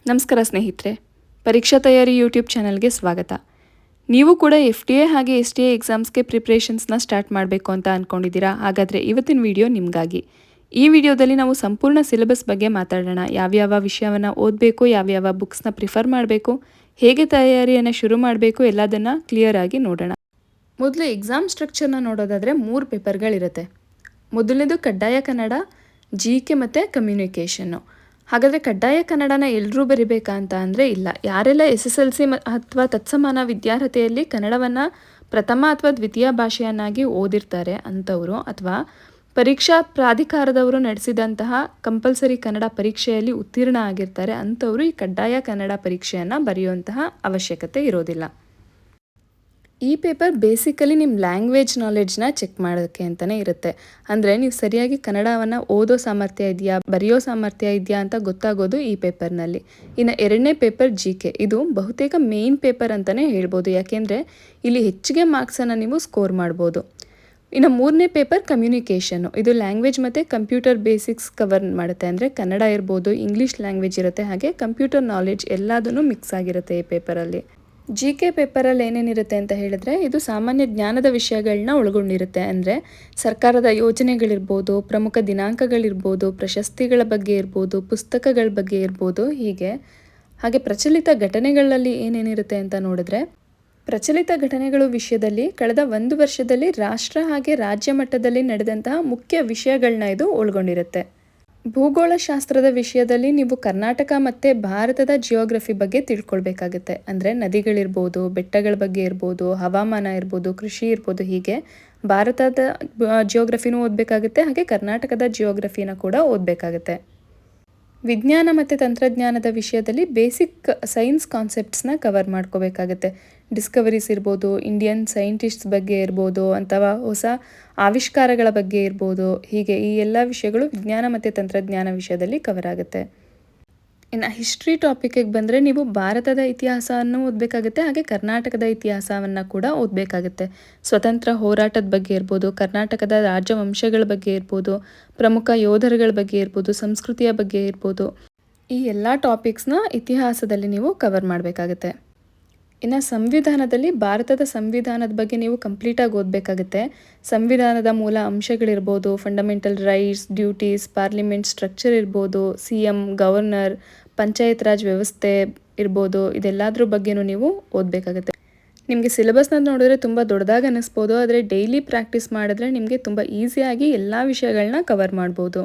ನಮಸ್ಕಾರ ಸ್ನೇಹಿತರೆ, ಪರೀಕ್ಷಾ ತಯಾರಿ ಯೂಟ್ಯೂಬ್ ಚಾನಲ್ಗೆ ಸ್ವಾಗತ. ನೀವು ಕೂಡ FTA ಹಾಗೆ STA ಎಕ್ಸಾಮ್ಸ್ಗೆ ಪ್ರಿಪ್ರೇಷನ್ಸ್ನ ಸ್ಟಾರ್ಟ್ ಮಾಡಬೇಕು ಅಂತ ಅಂದ್ಕೊಂಡಿದ್ದೀರಾ? ಹಾಗಾದರೆ ಇವತ್ತಿನ ವಿಡಿಯೋ ನಿಮಗಾಗಿ. ಈ ವಿಡಿಯೋದಲ್ಲಿ ನಾವು ಸಂಪೂರ್ಣ ಸಿಲೆಬಸ್ ಬಗ್ಗೆ ಮಾತಾಡೋಣ. ಯಾವ್ಯಾವ ವಿಷಯವನ್ನು ಓದಬೇಕು, ಯಾವ್ಯಾವ ಬುಕ್ಸ್ನ ಪ್ರಿಫರ್ ಮಾಡಬೇಕು, ಹೇಗೆ ತಯಾರಿಯನ್ನು ಶುರು ಮಾಡಬೇಕು ಎಲ್ಲದನ್ನು ಕ್ಲಿಯರ್ ಆಗಿ ನೋಡೋಣ. ಮೊದಲು ಎಕ್ಸಾಮ್ ಸ್ಟ್ರಕ್ಚರ್ನ ನೋಡೋದಾದರೆ 3 ಪೇಪರ್ಗಳಿರುತ್ತೆ. ಮೊದಲನೇದು ಕಡ್ಡಾಯ ಕನ್ನಡ, GK ಮತ್ತು ಕಮ್ಯುನಿಕೇಷನ್ನು. ಹಾಗಾದರೆ ಕಡ್ಡಾಯ ಕನ್ನಡನ ಎಲ್ಲರೂ ಬರಿಬೇಕಾ ಅಂತ ಅಂದರೆ ಇಲ್ಲ. ಯಾರೆಲ್ಲ SSLC ಅಥವಾ ತತ್ಸಮಾನ ವಿದ್ಯಾರ್ಹತೆಯಲ್ಲಿ ಕನ್ನಡವನ್ನು ಪ್ರಥಮ ಅಥವಾ ದ್ವಿತೀಯ ಭಾಷೆಯನ್ನಾಗಿ ಓದಿರ್ತಾರೆ ಅಂಥವರು, ಅಥವಾ ಪರೀಕ್ಷಾ ಪ್ರಾಧಿಕಾರದವರು ನಡೆಸಿದಂತಹ ಕಂಪಲ್ಸರಿ ಕನ್ನಡ ಪರೀಕ್ಷೆಯಲ್ಲಿ ಉತ್ತೀರ್ಣ ಆಗಿರ್ತಾರೆ ಅಂಥವರು ಈ ಕಡ್ಡಾಯ ಕನ್ನಡ ಪರೀಕ್ಷೆಯನ್ನು ಬರೆಯುವಂತಹ ಅವಶ್ಯಕತೆ ಇರೋದಿಲ್ಲ. ಈ ಪೇಪರ್ ಬೇಸಿಕಲಿ ನಿಮ್ಮ ಲ್ಯಾಂಗ್ವೇಜ್ ನಾಲೆಡ್ಜ್ನ ಚೆಕ್ ಮಾಡೋಕ್ಕೆ ಅಂತಲೇ ಇರುತ್ತೆ. ಅಂದರೆ ನೀವು ಸರಿಯಾಗಿ ಕನ್ನಡವನ್ನು ಓದೋ ಸಾಮರ್ಥ್ಯ ಇದೆಯಾ, ಬರೆಯೋ ಸಾಮರ್ಥ್ಯ ಇದೆಯಾ ಅಂತ ಗೊತ್ತಾಗೋದು ಈ ಪೇಪರ್ನಲ್ಲಿ. ಇನ್ನು ಎರಡನೇ ಪೇಪರ್ GK. ಇದು ಬಹುತೇಕ ಮೇನ್ ಪೇಪರ್ ಅಂತಲೇ ಹೇಳ್ಬೋದು, ಯಾಕೆಂದರೆ ಇಲ್ಲಿ ಹೆಚ್ಚಿಗೆ ಮಾರ್ಕ್ಸನ್ನು ನೀವು ಸ್ಕೋರ್ ಮಾಡ್ಬೋದು. ಇನ್ನು ಮೂರನೇ ಪೇಪರ್ ಕಮ್ಯುನಿಕೇಷನ್ನು. ಇದು ಲ್ಯಾಂಗ್ವೇಜ್ ಮತ್ತು ಕಂಪ್ಯೂಟರ್ ಬೇಸಿಕ್ಸ್ ಕವರ್ ಮಾಡುತ್ತೆ. ಅಂದರೆ ಕನ್ನಡ ಇರ್ಬೋದು, ಇಂಗ್ಲೀಷ್ ಲ್ಯಾಂಗ್ವೇಜ್ ಇರುತ್ತೆ, ಹಾಗೆ ಕಂಪ್ಯೂಟರ್ ನಾಲೆಡ್ಜ್ ಎಲ್ಲದೂ ಮಿಕ್ಸ್ ಆಗಿರುತ್ತೆ ಈ ಪೇಪರಲ್ಲಿ. GK ಪೇಪರಲ್ಲಿ ಏನೇನಿರುತ್ತೆ ಅಂತ ಹೇಳಿದ್ರೆ, ಇದು ಸಾಮಾನ್ಯ ಜ್ಞಾನದ ವಿಷಯಗಳನ್ನ ಒಳಗೊಂಡಿರುತ್ತೆ. ಅಂದರೆ ಸರ್ಕಾರದ ಯೋಜನೆಗಳಿರ್ಬೋದು, ಪ್ರಮುಖ ದಿನಾಂಕಗಳಿರ್ಬೋದು, ಪ್ರಶಸ್ತಿಗಳ ಬಗ್ಗೆ ಇರ್ಬೋದು, ಪುಸ್ತಕಗಳ ಬಗ್ಗೆ ಇರ್ಬೋದು, ಹಾಗೆ ಪ್ರಚಲಿತ ಘಟನೆಗಳಲ್ಲಿ ಏನೇನಿರುತ್ತೆ ಅಂತ ನೋಡಿದ್ರೆ, ಪ್ರಚಲಿತ ಘಟನೆಗಳು ವಿಷಯದಲ್ಲಿ ಕಳೆದ 1 ವರ್ಷದಲ್ಲಿ ರಾಷ್ಟ್ರ ಹಾಗೆ ರಾಜ್ಯ ಮಟ್ಟದಲ್ಲಿ ನಡೆದಂತಹ ಮುಖ್ಯ ವಿಷಯಗಳನ್ನ ಇದು ಒಳಗೊಂಡಿರುತ್ತೆ. ಭೂಗೋಳಶಾಸ್ತ್ರದ ವಿಷಯದಲ್ಲಿ ನೀವು ಕರ್ನಾಟಕ ಮತ್ತು ಭಾರತದ ಜಿಯೋಗ್ರಫಿ ಬಗ್ಗೆ ತಿಳ್ಕೊಳ್ಬೇಕಾಗುತ್ತೆ. ಅಂದರೆ ನದಿಗಳಿರ್ಬೋದು, ಬೆಟ್ಟಗಳ ಬಗ್ಗೆ ಇರ್ಬೋದು, ಹವಾಮಾನ ಇರ್ಬೋದು, ಕೃಷಿ ಇರ್ಬೋದು, ಹೀಗೆ ಭಾರತದ ಜಿಯೋಗ್ರಫಿನೂ ಓದಬೇಕಾಗುತ್ತೆ, ಹಾಗೆ ಕರ್ನಾಟಕದ ಜಿಯೋಗ್ರಫಿನ ಕೂಡ ಓದಬೇಕಾಗುತ್ತೆ. ವಿಜ್ಞಾನ ಮತ್ತು ತಂತ್ರಜ್ಞಾನದ ವಿಷಯದಲ್ಲಿ ಬೇಸಿಕ್ ಸೈನ್ಸ್ ಕಾನ್ಸೆಪ್ಟ್ಸ್ನ ಕವರ್ ಮಾಡ್ಕೋಬೇಕಾಗುತ್ತೆ. ಡಿಸ್ಕವರೀಸ್ ಇರ್ಬೋದು, ಇಂಡಿಯನ್ ಸೈಂಟಿಸ್ಟ್ಸ್ ಬಗ್ಗೆ ಇರ್ಬೋದು, ಅಥವಾ ಹೊಸ ಆವಿಷ್ಕಾರಗಳ ಬಗ್ಗೆ ಇರ್ಬೋದು, ಹೀಗೆ ಈ ಎಲ್ಲ ವಿಷಯಗಳು ವಿಜ್ಞಾನ ಮತ್ತು ತಂತ್ರಜ್ಞಾನ ವಿಷಯದಲ್ಲಿ ಕವರ್ ಆಗುತ್ತೆ. ಇನ್ನು ಹಿಸ್ಟ್ರಿ ಟಾಪಿಕ್ಕಿಗೆ ಬಂದರೆ ನೀವು ಭಾರತದ ಇತಿಹಾಸವನ್ನು ಓದಬೇಕಾಗುತ್ತೆ, ಹಾಗೆ ಕರ್ನಾಟಕದ ಇತಿಹಾಸವನ್ನು ಕೂಡ ಓದಬೇಕಾಗುತ್ತೆ. ಸ್ವತಂತ್ರ ಹೋರಾಟದ ಬಗ್ಗೆ ಇರ್ಬೋದು, ಕರ್ನಾಟಕದ ರಾಜವಂಶಗಳ ಬಗ್ಗೆ ಇರ್ಬೋದು, ಪ್ರಮುಖ ಯೋಧರುಗಳ ಬಗ್ಗೆ ಇರ್ಬೋದು, ಸಂಸ್ಕೃತಿಯ ಬಗ್ಗೆ ಇರ್ಬೋದು, ಈ ಎಲ್ಲ ಟಾಪಿಕ್ಸ್ನ ಇತಿಹಾಸದಲ್ಲಿ ನೀವು ಕವರ್ ಮಾಡಬೇಕಾಗುತ್ತೆ. ಇನ್ನು ಸಂವಿಧಾನದಲ್ಲಿ ಭಾರತದ ಸಂವಿಧಾನದ ಬಗ್ಗೆ ನೀವು ಕಂಪ್ಲೀಟಾಗಿ ಓದಬೇಕಾಗುತ್ತೆ. ಸಂವಿಧಾನದ ಮೂಲ ಅಂಶಗಳಿರ್ಬೋದು, fundamental rights, duties, parliament structure ಇರ್ಬೋದು, CM, ಗವರ್ನರ್, ಪಂಚಾಯತ್ ರಾಜ್ ವ್ಯವಸ್ಥೆ ಇರ್ಬೋದು, ಇದೆಲ್ಲದ್ರ ಬಗ್ಗೆನೂ ನೀವು ಓದಬೇಕಾಗುತ್ತೆ. ನಿಮಗೆ ಸಿಲೆಬಸ್ನ ನೋಡಿದ್ರೆ ತುಂಬ ದೊಡ್ಡದಾಗಿ ಅನ್ನಿಸ್ಬೋದು, ಆದರೆ ಡೈಲಿ ಪ್ರಾಕ್ಟೀಸ್ ಮಾಡಿದ್ರೆ ನಿಮಗೆ ತುಂಬ ಈಸಿಯಾಗಿ ಎಲ್ಲ ವಿಷಯಗಳನ್ನ ಕವರ್ ಮಾಡ್ಬೋದು.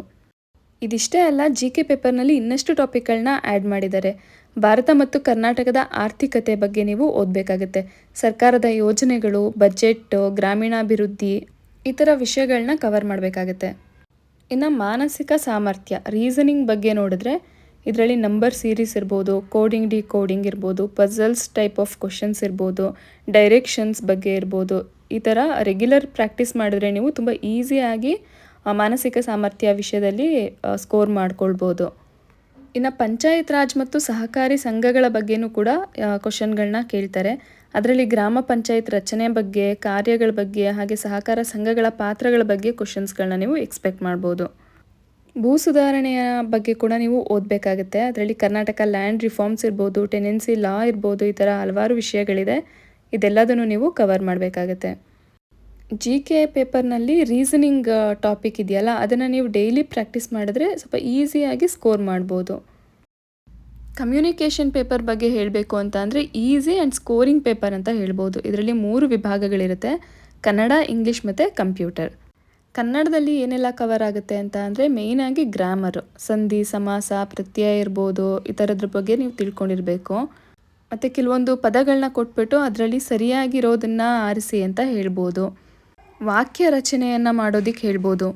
ಇದಿಷ್ಟೇ ಅಲ್ಲ, GK ಪೇಪರ್ನಲ್ಲಿ ಇನ್ನಷ್ಟು ಟಾಪಿಕ್ಗಳನ್ನ ಆ್ಯಡ್ ಮಾಡಿದ್ದಾರೆ. ಭಾರತ ಮತ್ತು ಕರ್ನಾಟಕದ ಆರ್ಥಿಕತೆ ಬಗ್ಗೆ ನೀವು ಓದಬೇಕಾಗುತ್ತೆ. ಸರ್ಕಾರದ ಯೋಜನೆಗಳು, ಬಜೆಟ್ಟು, ಗ್ರಾಮೀಣಾಭಿವೃದ್ಧಿ, ಈ ಥರ ವಿಷಯಗಳನ್ನ ಕವರ್ ಮಾಡಬೇಕಾಗುತ್ತೆ. ಇನ್ನು ಮಾನಸಿಕ ಸಾಮರ್ಥ್ಯ, ರೀಸನಿಂಗ್ ಬಗ್ಗೆ ನೋಡಿದ್ರೆ ಇದರಲ್ಲಿ ನಂಬರ್ ಸೀರೀಸ್ ಇರ್ಬೋದು, ಕೋಡಿಂಗ್, ಡಿಕೋಡಿಂಗ್ ಇರ್ಬೋದು, ಪಝಲ್ಸ್ ಟೈಪ್ ಆಫ್ ಕ್ವಶನ್ಸ್ ಇರ್ಬೋದು, ಡೈರೆಕ್ಷನ್ಸ್ ಬಗ್ಗೆ ಇರ್ಬೋದು, ಈ ಥರ ರೆಗ್ಯುಲರ್ ಪ್ರಾಕ್ಟೀಸ್ ಮಾಡಿದ್ರೆ ನೀವು ತುಂಬ ಈಸಿಯಾಗಿ ಮಾನಸಿಕ ಸಾಮರ್ಥ್ಯ ವಿಷಯದಲ್ಲಿ ಸ್ಕೋರ್ ಮಾಡ್ಕೊಳ್ಬೋದು. ಇನ್ನು ಪಂಚಾಯತ್ ರಾಜ್ ಮತ್ತು ಸಹಕಾರಿ ಸಂಘಗಳ ಬಗ್ಗೆನೂ ಕೂಡ ಕ್ವಶನ್ಗಳನ್ನ ಕೇಳ್ತಾರೆ. ಅದರಲ್ಲಿ ಗ್ರಾಮ ಪಂಚಾಯತ್ ರಚನೆ ಬಗ್ಗೆ, ಕಾರ್ಯಗಳ ಬಗ್ಗೆ, ಹಾಗೆ ಸಹಕಾರ ಸಂಘಗಳ ಪಾತ್ರಗಳ ಬಗ್ಗೆ ಕ್ವಶನ್ಸ್ಗಳನ್ನ ನೀವು ಎಕ್ಸ್ಪೆಕ್ಟ್ ಮಾಡ್ಬೋದು. ಭೂ ಸುಧಾರಣೆಯ ಬಗ್ಗೆ ಕೂಡ ನೀವು ಓದಬೇಕಾಗುತ್ತೆ. ಅದರಲ್ಲಿ ಕರ್ನಾಟಕ ಲ್ಯಾಂಡ್ ರಿಫಾರ್ಮ್ಸ್ ಇರ್ಬೋದು, ಟೆನೆನ್ಸಿ ಲಾ ಇರ್ಬೋದು, ಈ ಥರ ಹಲವಾರು ವಿಷಯಗಳಿದೆ. ಇದೆಲ್ಲದನ್ನು ನೀವು ಕವರ್ ಮಾಡಬೇಕಾಗುತ್ತೆ. GK ಪೇಪರ್ನಲ್ಲಿ ರೀಸನಿಂಗ್ ಟಾಪಿಕ್ ಇದೆಯಲ್ಲ, ಅದನ್ನು ನೀವು ಡೈಲಿ ಪ್ರಾಕ್ಟೀಸ್ ಮಾಡಿದ್ರೆ ಸ್ವಲ್ಪ ಈಸಿಯಾಗಿ ಸ್ಕೋರ್ ಮಾಡ್ಬೋದು. ಕಮ್ಯುನಿಕೇಷನ್ ಪೇಪರ್ ಬಗ್ಗೆ ಹೇಳಬೇಕು ಅಂತ ಅಂದರೆ ಈಸಿ ಆ್ಯಂಡ್ ಸ್ಕೋರಿಂಗ್ ಪೇಪರ್ ಅಂತ ಹೇಳ್ಬೋದು. ಇದರಲ್ಲಿ 3 ವಿಭಾಗಗಳಿರುತ್ತೆ: ಕನ್ನಡ, ಇಂಗ್ಲೀಷ್ ಮತ್ತು ಕಂಪ್ಯೂಟರ್. ಕನ್ನಡದಲ್ಲಿ ಏನೆಲ್ಲ ಕವರ್ ಆಗುತ್ತೆ ಅಂತ ಅಂದರೆ ಮೇಯ್ನಾಗಿ ಗ್ರಾಮರು, ಸಂಧಿ, ಸಮಾಸ, ಪ್ರತ್ಯಯ ಇರ್ಬೋದು, ಈ ಥರದ್ರ ಬಗ್ಗೆ ನೀವು ತಿಳ್ಕೊಂಡಿರಬೇಕು. ಮತ್ತು ಕೆಲವೊಂದು ಪದಗಳನ್ನ ಕೊಟ್ಬಿಟ್ಟು ಅದರಲ್ಲಿ ಸರಿಯಾಗಿರೋದನ್ನು ಆರಿಸಿ ಅಂತ ಹೇಳ್ಬೋದು. ವಾಕ್ಯ ರಚನೆಯನ್ನು ಮಾಡೋದಕ್ಕೆ ಹೇಳ್ಬೋದು.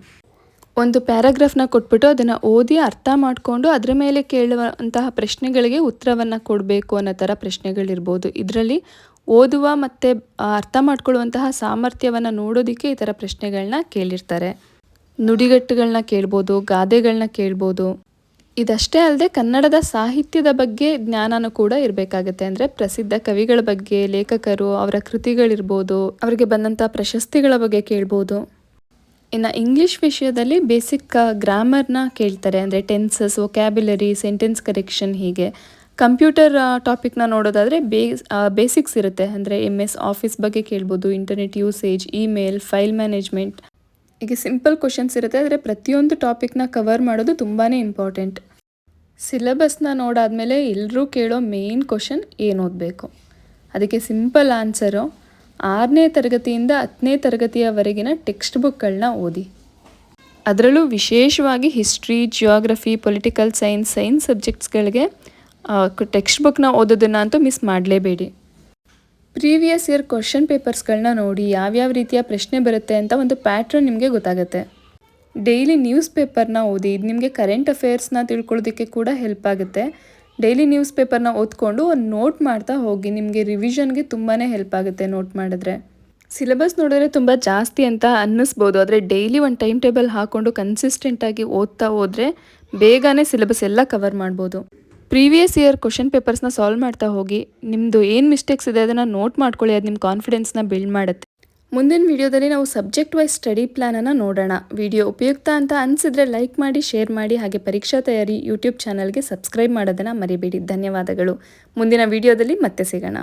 ಒಂದು ಪ್ಯಾರಾಗ್ರಾಫ್ನ ಕೊಟ್ಬಿಟ್ಟು ಅದನ್ನು ಓದಿ ಅರ್ಥ ಮಾಡಿಕೊಂಡು ಅದರ ಮೇಲೆ ಕೇಳುವಂತಹ ಪ್ರಶ್ನೆಗಳಿಗೆ ಉತ್ತರವನ್ನು ಕೊಡಬೇಕು ಅನ್ನೋ ಥರ ಪ್ರಶ್ನೆಗಳಿರ್ಬೋದು. ಇದರಲ್ಲಿ ಓದುವ ಮತ್ತು ಅರ್ಥ ಮಾಡ್ಕೊಳ್ಳುವಂತಹ ಸಾಮರ್ಥ್ಯವನ್ನು ನೋಡೋದಕ್ಕೆ ಈ ಥರ ಪ್ರಶ್ನೆಗಳನ್ನ ಕೇಳಿರ್ತಾರೆ. ನುಡಿಗಟ್ಟುಗಳನ್ನ ಕೇಳ್ಬೋದು, ಗಾದೆಗಳನ್ನ ಕೇಳ್ಬೋದು. ಇದಷ್ಟೇ ಅಲ್ಲದೆ ಕನ್ನಡದ ಸಾಹಿತ್ಯದ ಬಗ್ಗೆ ಜ್ಞಾನನೂ ಕೂಡ ಇರಬೇಕಾಗುತ್ತೆ. ಅಂದರೆ ಪ್ರಸಿದ್ಧ ಕವಿಗಳ ಬಗ್ಗೆ, ಲೇಖಕರು, ಅವರ ಕೃತಿಗಳಿರ್ಬೋದು, ಅವರಿಗೆ ಬಂದಂಥ ಪ್ರಶಸ್ತಿಗಳ ಬಗ್ಗೆ ಕೇಳ್ಬೋದು. ಇನ್ನು ಇಂಗ್ಲೀಷ್ ವಿಷಯದಲ್ಲಿ ಬೇಸಿಕ್ ಗ್ರಾಮರ್ನ ಕೇಳ್ತಾರೆ. ಅಂದರೆ ಟೆನ್ಸಸ್, ವೊಕ್ಯಾಬ್ಯುಲರಿ, ಸೆಂಟೆನ್ಸ್ ಕರೆಕ್ಷನ್, ಹೀಗೆ ಕಂಪ್ಯೂಟರ್ ಟಾಪಿಕ್ನ ನೋಡೋದಾದರೆ ಬೇಸಿಕ್ಸ್ ಇರುತ್ತೆ. ಅಂದರೆ MS ಆಫೀಸ್ ಬಗ್ಗೆ ಕೇಳ್ಬೋದು, internet usage, email, file management. ಹೀಗೆ ಸಿಂಪಲ್ ಕ್ವಶನ್ಸ್ ಇರುತ್ತೆ. ಆದರೆ ಪ್ರತಿಯೊಂದು ಟಾಪಿಕ್ನ ಕವರ್ ಮಾಡೋದು ತುಂಬಾ ಇಂಪಾರ್ಟೆಂಟ್. ಸಿಲೆಬಸ್ನ ನೋಡಾದಮೇಲೆ ಎಲ್ಲರೂ ಕೇಳೋ ಮೇನ್ ಕ್ವಶನ್ ಏನು ಓದಬೇಕು. ಅದಕ್ಕೆ ಸಿಂಪಲ್ ಆನ್ಸರು 6ನೇ ತರಗತಿಯಿಂದ 10ನೇ ತರಗತಿಯವರೆಗಿನ ಟೆಕ್ಸ್ಟ್ ಬುಕ್ಗಳನ್ನ ಓದಿ. ಅದರಲ್ಲೂ ವಿಶೇಷವಾಗಿ ಹಿಸ್ಟ್ರಿ, ಜಿಯೋಗ್ರಫಿ, ಪೊಲಿಟಿಕಲ್ ಸೈನ್ಸ್ ಸಬ್ಜೆಕ್ಟ್ಸ್ಗಳಿಗೆ ಟೆಕ್ಸ್ಟ್ ಬುಕ್ನ ಓದೋದನ್ನು ಅಂತೂ ಮಿಸ್ ಮಾಡಲೇಬೇಡಿ. ಪ್ರೀವಿಯಸ್ ಇಯರ್ ಕ್ವಶನ್ ಪೇಪರ್ಸ್ಗಳನ್ನ ನೋಡಿ ಯಾವ್ಯಾವ ರೀತಿಯ ಪ್ರಶ್ನೆ ಬರುತ್ತೆ ಅಂತ ಒಂದು ಪ್ಯಾಟ್ರನ್ ನಿಮಗೆ ಗೊತ್ತಾಗುತ್ತೆ. ಡೈಲಿ ನ್ಯೂಸ್ ಪೇಪರ್ನ ಓದಿ. ಇದು ನಿಮಗೆ ಕರೆಂಟ್ ಅಫೇರ್ಸ್ನ ತಿಳ್ಕೊಳ್ಳೋದಕ್ಕೆ ಕೂಡ ಹೆಲ್ಪ್ ಆಗುತ್ತೆ. ಡೈಲಿ ನ್ಯೂಸ್ ಪೇಪರ್ನ ಓದ್ಕೊಂಡು ಒಂದು ನೋಟ್ ಮಾಡ್ತಾ ಹೋಗಿ. ನಿಮಗೆ ರಿವಿಷನ್ಗೆ ತುಂಬಾ ಹೆಲ್ಪ್ ಆಗುತ್ತೆ ನೋಟ್ ಮಾಡಿದ್ರೆ. ಸಿಲೆಬಸ್ ನೋಡಿದ್ರೆ ತುಂಬ ಜಾಸ್ತಿ ಅಂತ ಅನ್ನಿಸ್ಬೋದು. ಆದರೆ ಡೈಲಿ ಒಂದು ಟೈಮ್ ಟೇಬಲ್ ಹಾಕ್ಕೊಂಡು ಕನ್ಸಿಸ್ಟೆಂಟಾಗಿ ಓದ್ತಾ ಹೋದರೆ ಬೇಗನೆ ಸಿಲೆಬಸ್ ಎಲ್ಲ ಕವರ್ ಮಾಡ್ಬೋದು. ಪ್ರೀವಿಯಸ್ ಇಯರ್ ಕ್ವಶನ್ ಪೇಪರ್ಸ್ನ ಸಾಲ್ವ್ ಮಾಡ್ತಾ ಹೋಗಿ. ನಿಮ್ಮದು ಏನು ಮಿಸ್ಟೇಕ್ಸ್ ಇದೆ ಅದನ್ನು ನೋಟ್ ಮಾಡ್ಕೊಳ್ಳಿ. ಅದು ನಿಮ್ಮ ಕಾನ್ಫಿಡೆನ್ಸ್ನ ಬಿಲ್ಡ್ ಮಾಡುತ್ತೆ. ಮುಂದಿನ ವಿಡಿಯೋದಲ್ಲಿ ನಾವು ಸಬ್ಜೆಕ್ಟ್ ವೈಸ್ ಸ್ಟಡಿ ಪ್ಲ್ಯಾನನ್ನು ನೋಡೋಣ. ವಿಡಿಯೋ ಉಪಯುಕ್ತ ಅಂತ ಅನಿಸಿದ್ರೆ ಲೈಕ್ ಮಾಡಿ, ಶೇರ್ ಮಾಡಿ. ಹಾಗೆ ಪರೀಕ್ಷಾ ತಯಾರಿ ಯೂಟ್ಯೂಬ್ ಚಾನಲ್ಗೆ ಸಬ್ಸ್ಕ್ರೈಬ್ ಮಾಡೋದನ್ನು ಮರಿಬೇಡಿ. ಧನ್ಯವಾದಗಳು. ಮುಂದಿನ ವಿಡಿಯೋದಲ್ಲಿ ಮತ್ತೆ ಸಿಗೋಣ.